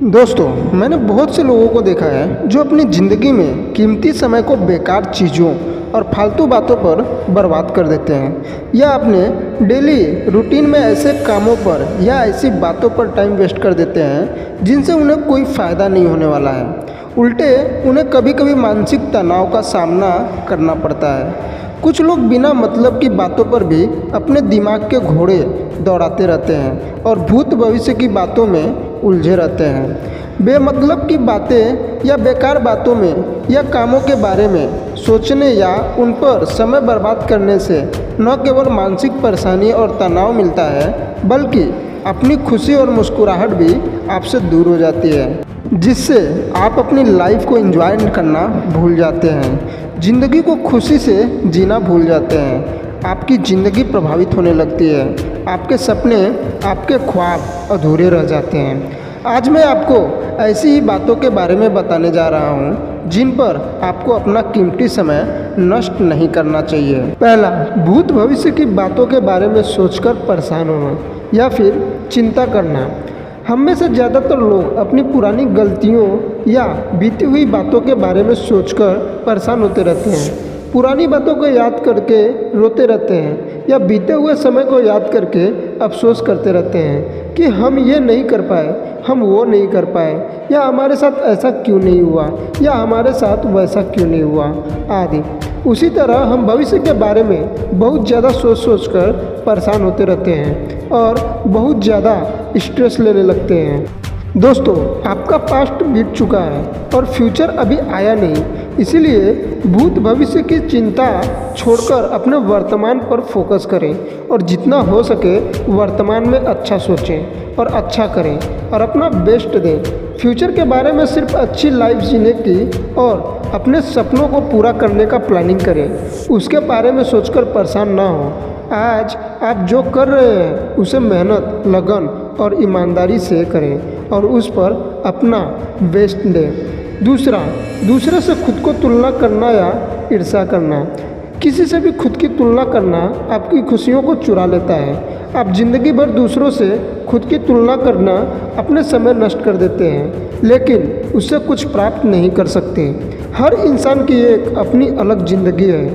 दोस्तों, मैंने बहुत से लोगों को देखा है जो अपनी ज़िंदगी में कीमती समय को बेकार चीज़ों और फालतू बातों पर बर्बाद कर देते हैं या अपने डेली रूटीन में ऐसे कामों पर या ऐसी बातों पर टाइम वेस्ट कर देते हैं जिनसे उन्हें कोई फ़ायदा नहीं होने वाला है। उल्टे उन्हें कभी कभी मानसिक तनाव का सामना करना पड़ता है। कुछ लोग बिना मतलब की बातों पर भी अपने दिमाग के घोड़े दौड़ाते रहते हैं और भूत भविष्य की बातों में उलझे रहते हैं। बेमतलब की बातें या बेकार बातों में या कामों के बारे में सोचने या उन पर समय बर्बाद करने से न केवल मानसिक परेशानी और तनाव मिलता है बल्कि अपनी खुशी और मुस्कुराहट भी आपसे दूर हो जाती है, जिससे आप अपनी लाइफ को एंजॉय करना भूल जाते हैं, ज़िंदगी को खुशी से जीना भूल जाते हैं। आपकी ज़िंदगी प्रभावित होने लगती है, आपके सपने, आपके ख्वाब अधूरे रह जाते हैं। आज मैं आपको ऐसी ही बातों के बारे में बताने जा रहा हूँ जिन पर आपको अपना कीमती समय नष्ट नहीं करना चाहिए। पहला, भूत भविष्य की बातों के बारे में सोचकर परेशान होना या फिर चिंता करना। हम में से ज़्यादातर लोग अपनी पुरानी गलतियों या बीती हुई बातों के बारे में सोचकर परेशान होते रहते हैं। पुरानी बातों को याद करके रोते रहते हैं या बीते हुए समय को याद करके अफसोस करते रहते हैं कि हम ये नहीं कर पाए, हम वो नहीं कर पाए, या हमारे साथ ऐसा क्यों नहीं हुआ, या हमारे साथ वैसा क्यों नहीं हुआ आदि। उसी तरह हम भविष्य के बारे में बहुत ज़्यादा सोच कर परेशान होते रहते हैं और बहुत ज़्यादा स्ट्रेस लेने लगते हैं। दोस्तों, आपका पास्ट बीत चुका है और फ्यूचर अभी आया नहीं, इसीलिए भूत भविष्य की चिंता छोड़कर अपने वर्तमान पर फोकस करें और जितना हो सके वर्तमान में अच्छा सोचें और अच्छा करें और अपना बेस्ट दें। फ्यूचर के बारे में सिर्फ अच्छी लाइफ जीने की और अपने सपनों को पूरा करने का प्लानिंग करें, उसके बारे में सोचकर परेशान ना हो। आज आप जो कर रहे हैं उसे मेहनत, लगन और ईमानदारी से करें और उस पर अपना बेस्ट दें। दूसरा, दूसरे से खुद को तुलना करना या ईर्ष्या करना। किसी से भी खुद की तुलना करना आपकी खुशियों को चुरा लेता है। आप जिंदगी भर दूसरों से खुद की तुलना करना अपने समय नष्ट कर देते हैं, लेकिन उससे कुछ प्राप्त नहीं कर सकते। हर इंसान की एक अपनी अलग जिंदगी है,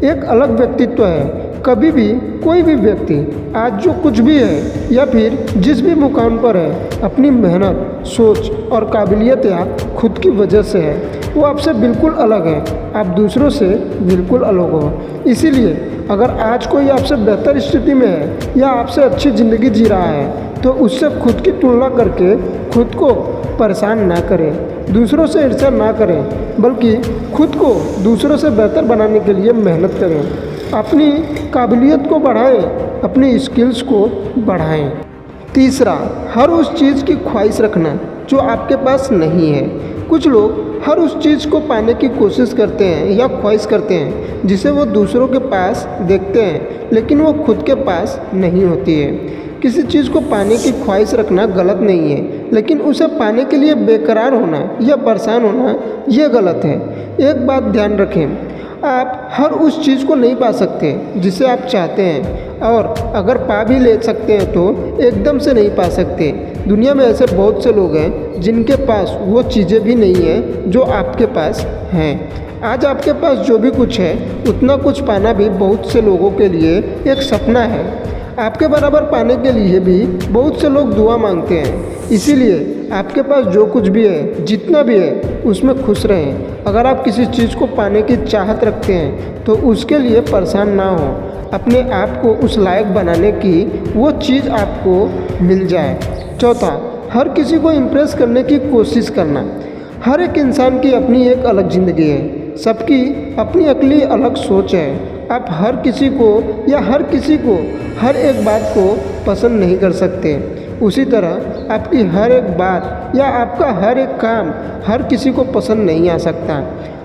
एक अलग व्यक्तित्व है। कभी भी कोई भी व्यक्ति आज जो कुछ भी है या फिर जिस भी मुकाम पर है, अपनी मेहनत, सोच और काबिलियत या खुद की वजह से है। वो आपसे बिल्कुल अलग है, आप दूसरों से बिल्कुल अलग हो। इसीलिए अगर आज कोई आपसे बेहतर स्थिति में है या आपसे अच्छी ज़िंदगी जी रहा है तो उससे खुद की तुलना करके खुद को परेशान ना करें, दूसरों से ईर्ष्या ना करें, बल्कि खुद को दूसरों से बेहतर बनाने के लिए मेहनत करें। अपनी काबिलियत को बढ़ाएं, अपनी स्किल्स को बढ़ाएं। तीसरा, हर उस चीज़ की ख्वाहिश रखना जो आपके पास नहीं है। कुछ लोग हर उस चीज़ को पाने की कोशिश करते हैं या ख्वाहिश करते हैं जिसे वो दूसरों के पास देखते हैं, लेकिन वो खुद के पास नहीं होती है। किसी चीज़ को पाने की ख्वाहिश रखना गलत नहीं है, लेकिन उसे पाने के लिए बेकरार होना या परेशान होना ये गलत है। एक बात ध्यान रखें, आप हर उस चीज़ को नहीं पा सकते जिसे आप चाहते हैं, और अगर पा भी ले सकते हैं तो एकदम से नहीं पा सकते। दुनिया में ऐसे बहुत से लोग हैं जिनके पास वो चीज़ें भी नहीं हैं जो आपके पास हैं। आज आपके पास जो भी कुछ है उतना कुछ पाना भी बहुत से लोगों के लिए एक सपना है। आपके बराबर पाने के लिए भी बहुत से लोग दुआ मांगते हैं। इसीलिए आपके पास जो कुछ भी है, जितना भी है, उसमें खुश रहें। अगर आप किसी चीज़ को पाने की चाहत रखते हैं तो उसके लिए परेशान ना हो, अपने आप को उस लायक बनाने की वो चीज़ आपको मिल जाए। चौथा, हर किसी को इम्प्रेस करने की कोशिश करना। हर एक इंसान की अपनी एक अलग ज़िंदगी है, सबकी अपनी अगली अलग सोच है। आप हर किसी को या हर किसी को हर एक बात को पसंद नहीं कर सकते। उसी तरह आपकी हर एक बात या आपका हर एक काम हर किसी को पसंद नहीं आ सकता।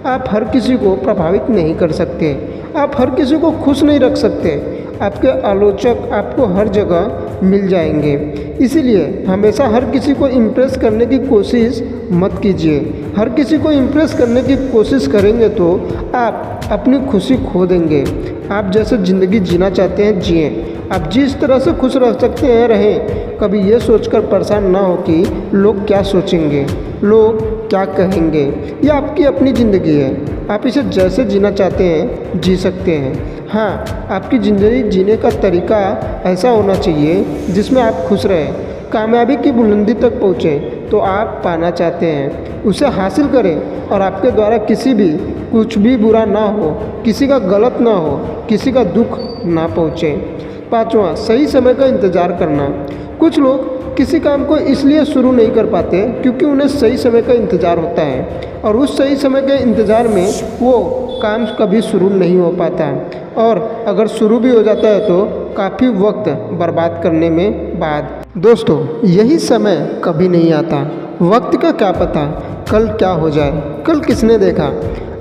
आप हर किसी को प्रभावित नहीं कर सकते, आप हर किसी को खुश नहीं रख सकते। आपके आलोचक आपको हर जगह मिल जाएंगे। इसीलिए हमेशा हर किसी को इम्प्रेस करने की कोशिश मत कीजिए। हर किसी को इम्प्रेस करने की कोशिश करेंगे तो आप अपनी खुशी खो देंगे। आप जैसे ज़िंदगी जीना चाहते हैं जिएं। आप जिस तरह से खुश रह सकते हैं रहें। कभी ये सोचकर परेशान परेशान ना हो कि लोग क्या सोचेंगे, लोग क्या कहेंगे। यह आपकी अपनी ज़िंदगी है, आप इसे जैसे जीना चाहते हैं जी सकते हैं। हाँ, आपकी ज़िंदगी जीने का तरीका ऐसा होना चाहिए जिसमें आप खुश रहें। कामयाबी की बुलंदी तक पहुँचें तो आप पाना चाहते हैं उसे हासिल करें और आपके द्वारा किसी भी कुछ भी बुरा ना हो, किसी का गलत ना हो, किसी का दुख ना पहुँचे। पाँचवा, सही समय का इंतज़ार करना। कुछ लोग किसी काम को इसलिए शुरू नहीं कर पाते क्योंकि उन्हें सही समय का इंतज़ार होता है और उस सही समय के इंतज़ार में वो काम कभी शुरू नहीं हो पाता और अगर शुरू भी हो जाता है तो काफ़ी वक्त बर्बाद करने में बाद। दोस्तों, यही समय कभी नहीं आता। वक्त का क्या पता कल क्या हो जाए, कल किसने देखा।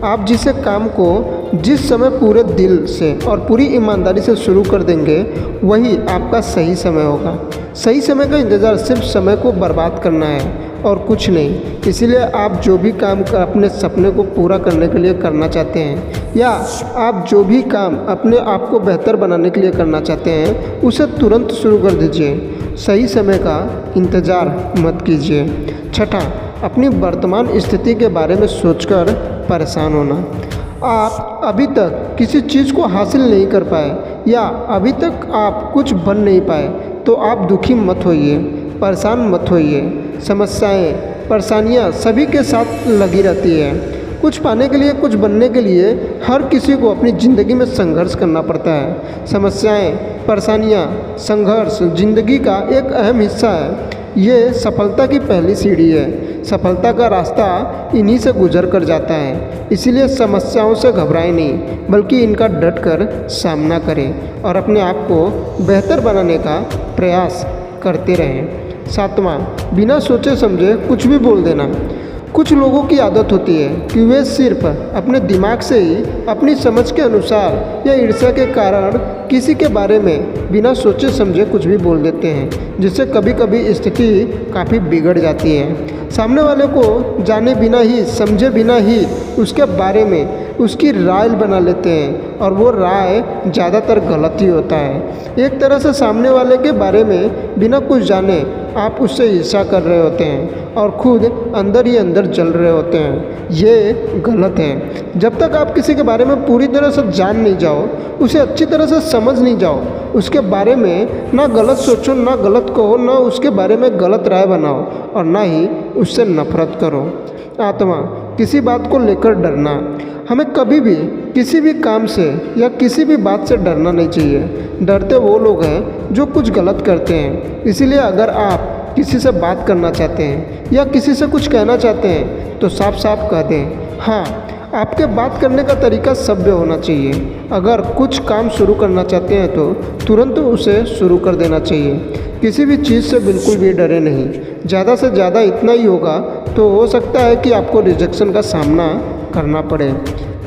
आप जिसे काम को जिस समय पूरे दिल से और पूरी ईमानदारी से शुरू कर देंगे वही आपका सही समय होगा। सही समय का इंतज़ार सिर्फ समय को बर्बाद करना है और कुछ नहीं। इसीलिए आप जो भी काम अपने सपने को पूरा करने के लिए करना चाहते हैं या आप जो भी काम अपने आप को बेहतर बनाने के लिए करना चाहते हैं उसे तुरंत शुरू कर दीजिए। सही समय का इंतज़ार मत कीजिए। छठा, अपनी वर्तमान स्थिति के बारे में सोचकर परेशान होना। आप अभी तक किसी चीज़ को हासिल नहीं कर पाए या अभी तक आप कुछ बन नहीं पाए तो आप दुखी मत होइए, परेशान मत होइए। समस्याएं, परेशानियां सभी के साथ लगी रहती है। कुछ पाने के लिए, कुछ बनने के लिए हर किसी को अपनी ज़िंदगी में संघर्ष करना पड़ता है। समस्याएं, परेशानियां, संघर्ष ज़िंदगी का एक अहम हिस्सा है। ये सफलता की पहली सीढ़ी है। सफलता का रास्ता इन्हीं से गुजर कर जाता है। इसीलिए समस्याओं से घबराएं नहीं, बल्कि इनका डट कर सामना करें और अपने आप को बेहतर बनाने का प्रयास करते रहें। सातवां, बिना सोचे समझे कुछ भी बोल देना। कुछ लोगों की आदत होती है कि वे सिर्फ अपने दिमाग से ही अपनी समझ के अनुसार या ईर्ष्या के कारण किसी के बारे में बिना सोचे समझे कुछ भी बोल देते हैं, जिससे कभी कभी स्थिति काफ़ी बिगड़ जाती है। सामने वाले को जाने बिना ही, समझे बिना ही उसके बारे में उसकी राय बना लेते हैं और वो राय ज़्यादातर गलत ही होता है। एक तरह से सामने वाले के बारे में बिना कुछ जाने आप उससे ईर्ष्या कर रहे होते हैं और खुद अंदर ही अंदर जल रहे होते हैं। ये गलत है। जब तक आप किसी के बारे में पूरी तरह से जान नहीं जाओ, उसे अच्छी तरह से समझ नहीं जाओ, उसके बारे में ना गलत सोचो, ना गलत कहो, ना उसके बारे में गलत राय बनाओ और ना ही उससे नफरत करो। आत्मा, किसी बात को लेकर डरना। हमें कभी भी किसी भी काम से या किसी भी बात से डरना नहीं चाहिए। डरते वो लोग हैं जो कुछ गलत करते हैं। इसीलिए अगर आप किसी से बात करना चाहते हैं या किसी से कुछ कहना चाहते हैं तो साफ साफ कह दें। हाँ, आपके बात करने का तरीका सभ्य होना चाहिए। अगर कुछ काम शुरू करना चाहते हैं तो तुरंत उसे शुरू कर देना चाहिए। किसी भी चीज़ से बिल्कुल भी डरे नहीं। ज़्यादा से ज़्यादा इतना ही होगा तो हो सकता है कि आपको रिजेक्शन का सामना करना पड़े,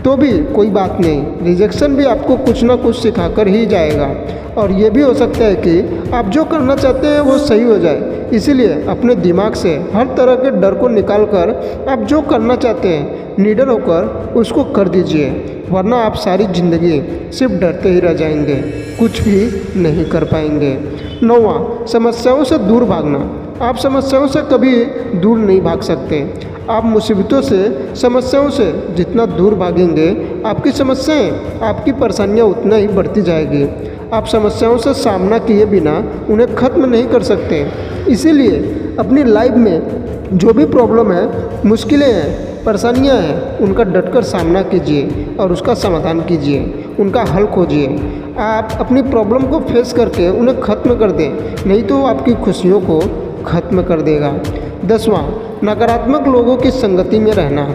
तो भी कोई बात नहीं। रिजेक्शन भी आपको कुछ ना कुछ सिखाकर ही जाएगा और ये भी हो सकता है कि आप जो करना चाहते हैं वो सही हो जाए। इसीलिए अपने दिमाग से हर तरह के डर को निकाल कर आप जो करना चाहते हैं निडर होकर उसको कर दीजिए, वरना आप सारी ज़िंदगी सिर्फ डरते ही रह जाएंगे, कुछ भी नहीं कर पाएंगे। नौवां, समस्याओं से दूर भागना। आप समस्याओं से कभी दूर नहीं भाग सकते। आप मुसीबतों से, समस्याओं से जितना दूर भागेंगे आपकी समस्याएं, आपकी परेशानियां उतना ही बढ़ती जाएगी। आप समस्याओं से सामना किए बिना उन्हें ख़त्म नहीं कर सकते। इसीलिए अपनी लाइफ में जो भी प्रॉब्लम है, मुश्किलें हैं, परेशानियां हैं, उनका डटकर सामना कीजिए और उसका समाधान कीजिए, उनका हल खोजिए। आप अपनी प्रॉब्लम को फेस करके उन्हें ख़त्म कर दें, नहीं तो आपकी खुशियों को ख़त्म कर देगा। 10वां, नकारात्मक लोगों की संगति में रहना।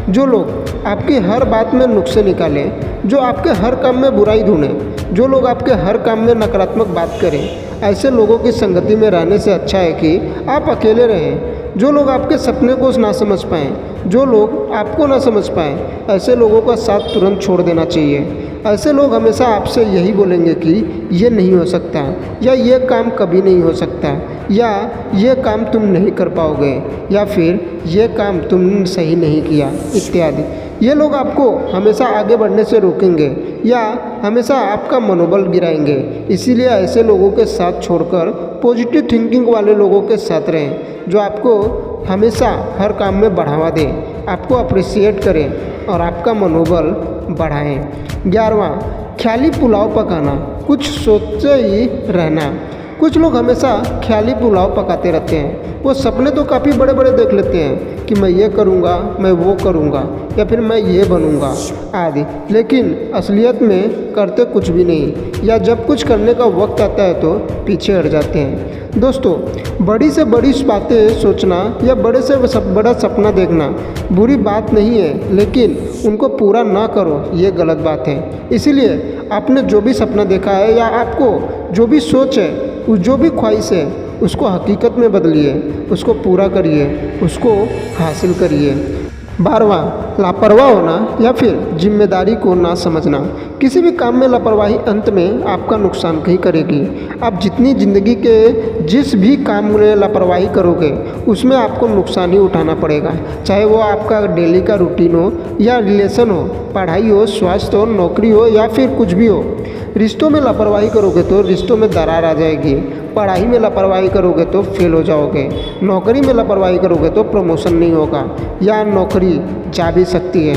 जो लोग आपकी हर बात में नुक्से निकालें, जो आपके हर काम में बुराई ढूंढें, जो लोग आपके हर काम में नकारात्मक बात करें, ऐसे लोगों की संगति में रहने से अच्छा है कि आप अकेले रहें। जो लोग आपके सपने को ना समझ पाएँ, जो लोग आपको ना समझ पाएँ, ऐसे लोगों का साथ तुरंत छोड़ देना चाहिए। ऐसे लोग हमेशा आपसे यही बोलेंगे कि ये नहीं हो सकता या ये काम कभी नहीं हो सकता या ये काम तुम नहीं कर पाओगे या फिर ये काम तुमने सही नहीं किया इत्यादि। ये लोग आपको हमेशा आगे बढ़ने से रोकेंगे या हमेशा आपका मनोबल गिराएंगे। इसीलिए ऐसे लोगों के साथ छोड़कर पॉजिटिव थिंकिंग वाले लोगों के साथ रहें, जो आपको हमेशा हर काम में बढ़ावा दें, आपको अप्रिशिएट करें और आपका मनोबल बढ़ाएं। 11वां, ख्याली पुलाव पकाना, कुछ सोचे ही रहना। कुछ लोग हमेशा ख्याली पुलाव पकाते रहते हैं। वो सपने तो काफ़ी बड़े बड़े देख लेते हैं कि मैं ये करूँगा, मैं वो करूँगा या फिर मैं ये बनूँगा आदि, लेकिन असलियत में करते कुछ भी नहीं, या जब कुछ करने का वक्त आता है तो पीछे हट जाते हैं। दोस्तों, बड़ी से बड़ी बातें सोचना या बड़े से बड़ा सपना देखना बुरी बात नहीं है, लेकिन उनको पूरा ना करो ये गलत बात है। इसीलिए आपने जो भी सपना देखा है या आपको जो भी सोच है, जो भी ख्वाहिश है, उसको हकीकत में बदलिए, उसको पूरा करिए, उसको हासिल करिए। 12वां, लापरवाह होना या फिर जिम्मेदारी को ना समझना। किसी भी काम में लापरवाही अंत में आपका नुकसान ही करेगी। आप जितनी ज़िंदगी के जिस भी काम में लापरवाही करोगे उसमें आपको नुकसान ही उठाना पड़ेगा, चाहे वो आपका डेली का रूटीन हो या रिलेशन हो, पढ़ाई हो, स्वास्थ्य हो, नौकरी हो या फिर कुछ भी हो। रिश्तों में लापरवाही करोगे तो रिश्तों में दरार आ जाएगी। पढ़ाई में लापरवाही करोगे तो फेल हो जाओगे। नौकरी में लापरवाही करोगे तो प्रमोशन नहीं होगा या नौकरी जा भी सकती है।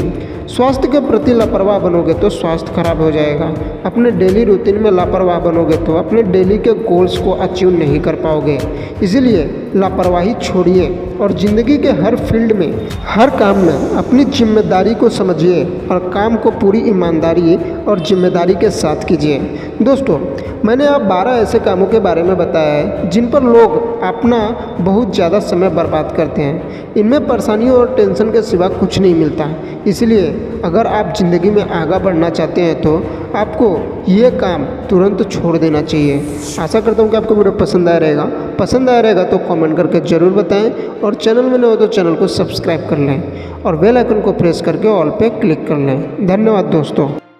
स्वास्थ्य के प्रति लापरवाह बनोगे तो स्वास्थ्य खराब हो जाएगा। अपने डेली रूटीन में लापरवाह बनोगे तो अपने डेली के गोल्स को अचीव नहीं कर पाओगे। इसीलिए लापरवाही छोड़िए और ज़िंदगी के हर फील्ड में, हर काम में अपनी जिम्मेदारी को समझिए और काम को पूरी ईमानदारी और जिम्मेदारी के साथ कीजिए। दोस्तों, मैंने आप 12 ऐसे कामों के बारे में बताया है जिन पर लोग अपना बहुत ज़्यादा समय बर्बाद करते हैं। इनमें परेशानियों और टेंशन के सिवा कुछ नहीं मिलता। इसलिए अगर आप ज़िंदगी में आगे बढ़ना चाहते हैं तो आपको ये काम तुरंत छोड़ देना चाहिए। आशा करता हूँ कि आपको वीडियो पसंद आया रहेगा। पसंद आया रहेगा तो कमेंट करके ज़रूर बताएं और चैनल में नए हो तो चैनल को सब्सक्राइब कर लें और बेल आइकन को प्रेस करके ऑल पे क्लिक कर लें। धन्यवाद दोस्तों।